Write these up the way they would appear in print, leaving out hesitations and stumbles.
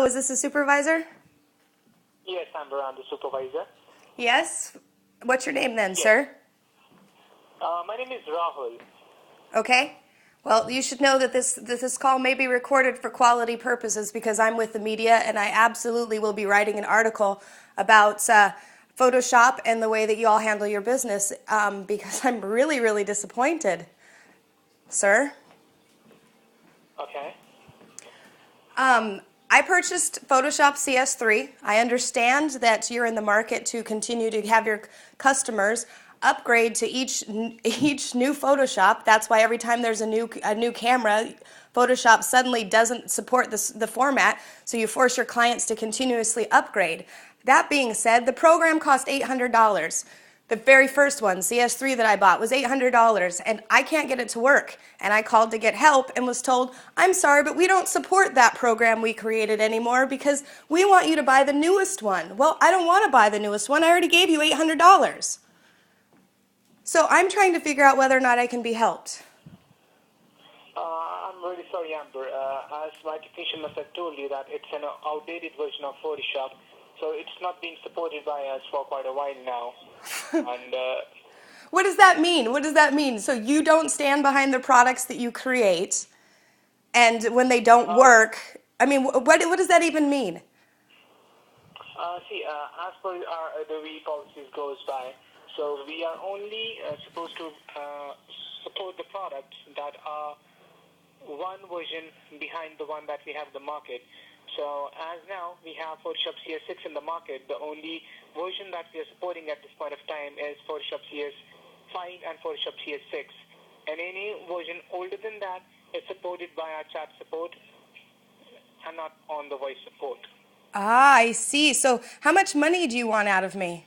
is this a supervisor? Yes, I'm the supervisor. Yes. What's your name then, Yes. sir? My name is Rahul. Okay. Well, you should know that this call may be recorded for quality purposes because I'm with the media and I absolutely will be writing an article about Photoshop and the way that you all handle your business because I'm really, really disappointed, sir. Okay. I purchased Photoshop CS3. I understand that you're in the market to continue to have your customers upgrade to each new Photoshop. That's why every time there's a new camera, Photoshop suddenly doesn't support the format, so you force your clients to continuously upgrade. That being said, the program cost $800. The very first one, CS3 that I bought, was $800, and I can't get it to work. And I called to get help and was told, I'm sorry, but we don't support that program we created anymore because we want you to buy the newest one. Well, I don't want to buy the newest one. I already gave you $800. So I'm trying to figure out whether or not I can be helped. I'm really sorry, Amber. As my technician must have told you that it's an outdated version of Photoshop, so it's not being supported by us for quite a while now. And What does that mean? What does that mean? So you don't stand behind the products that you create, and when they don't work, I mean, what does that even mean? as per our the way policies goes by, so we are only supposed to support the products that are one version behind the one that we have in the market. So as now we have Photoshop CS6 in the market, the only version that we are supporting at this point of time is Photoshop CS5 and Photoshop CS6. And any version older than that is supported by our chat support and not on the voice support. Ah, I see. So how much money do you want out of me?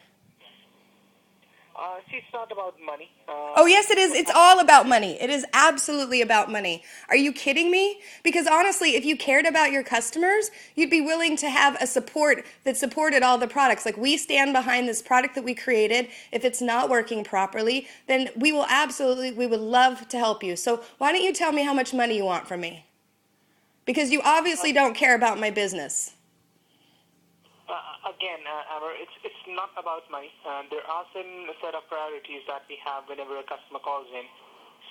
It's not about money. Oh, yes, it is. It's all about money. It is absolutely about money. Are you kidding me? Because honestly, if you cared about your customers, you'd be willing to have a support that supported all the products. Like, we stand behind this product that we created. If it's not working properly, then we would love to help you. So why don't you tell me how much money you want from me? Because you obviously don't care about my business. Amber, it's not about money. There are some set of priorities that we have whenever a customer calls in.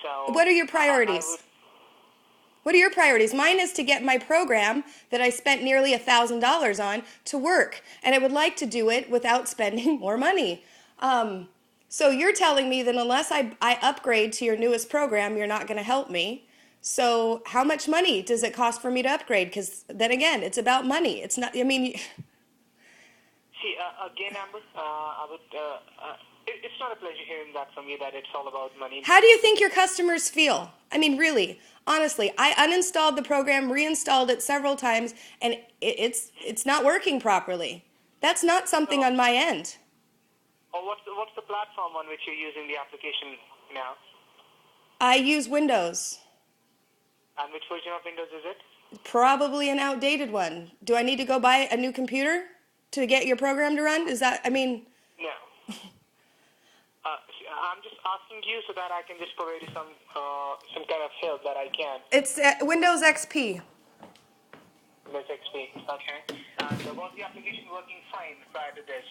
So what are your priorities? What are your priorities? Mine is to get my program that I spent nearly $1,000 on to work, and I would like to do it without spending more money. So you're telling me that unless I upgrade to your newest program, you're not going to help me. So how much money does it cost for me to upgrade? Because then again, it's about money. It's not, I mean... Amber, it's not a pleasure hearing that from you, that it's all about money. How do you think your customers feel? I mean, really, honestly, I uninstalled the program, reinstalled it several times, and it's not working properly. That's not something on my end. What's the platform on which you're using the application now? I use Windows. And which version of Windows is it? Probably an outdated one. Do I need to go buy a new computer to get your program to run? Is that, I mean... No. I'm just asking you so that I can just provide you some kind of help that I can. It's Windows XP. Windows XP, okay. And was the application working fine prior to this,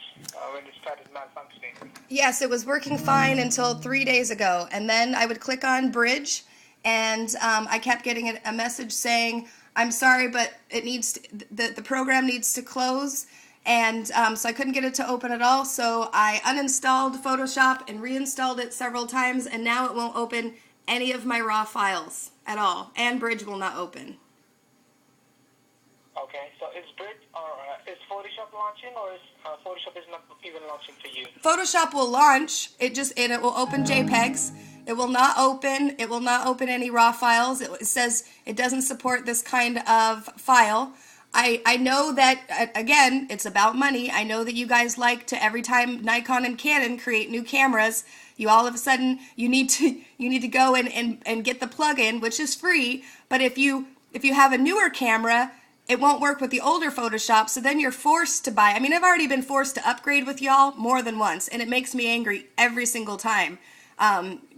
when it started malfunctioning? Yes, it was working fine until 3 days ago. And then I would click on Bridge, and I kept getting a message saying, I'm sorry, but it needs to, the program needs to close. And so I couldn't get it to open at all, so I uninstalled Photoshop and reinstalled it several times, and now it won't open any of my raw files at all, and Bridge will not open. Okay, so is Photoshop launching, or is Photoshop is not even launching for you? Photoshop will launch. It will open JPEGs. It will not open. It will not open any raw files. It says it doesn't support this kind of file. I know that, again, it's about money. I know that you guys like to, every time Nikon and Canon create new cameras, you all of a sudden, you need to go and get the plug-in, which is free. But if you have a newer camera, it won't work with the older Photoshop, so then you're forced to buy. I mean, I've already been forced to upgrade with y'all more than once, and it makes me angry every single time.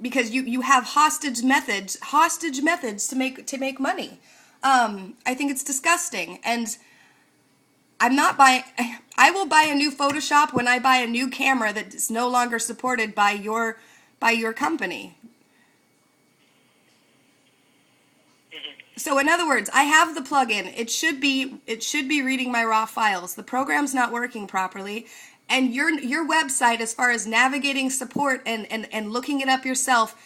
Because you have hostage methods to make money. I think it's disgusting, and I'm not buying. I will buy a new Photoshop when I buy a new camera that is no longer supported by your company. So in other words, I have the plugin. It should be reading my raw files. The program's not working properly, and your website, as far as navigating support and looking it up yourself,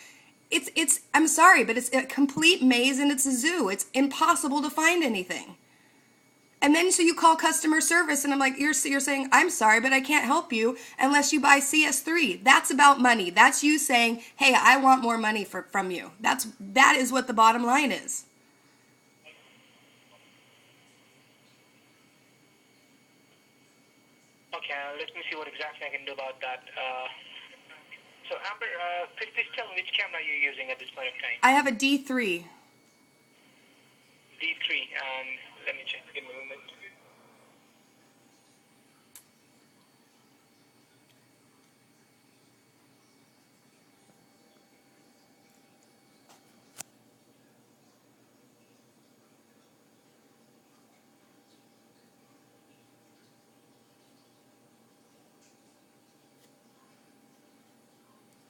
it's I'm sorry, but it's a complete maze and it's a zoo. It's impossible to find anything. And then so you call customer service, and I'm like, you're saying, I'm sorry, but I can't help you unless you buy CS3. That's about money. That's you saying, hey, I want more money from you. That is what the bottom line is. Okay, let me see what exactly I can do about that. So Amber, could you please tell me which camera you're using at this point of time? I have a D3. D3, and let me check. Give me a moment.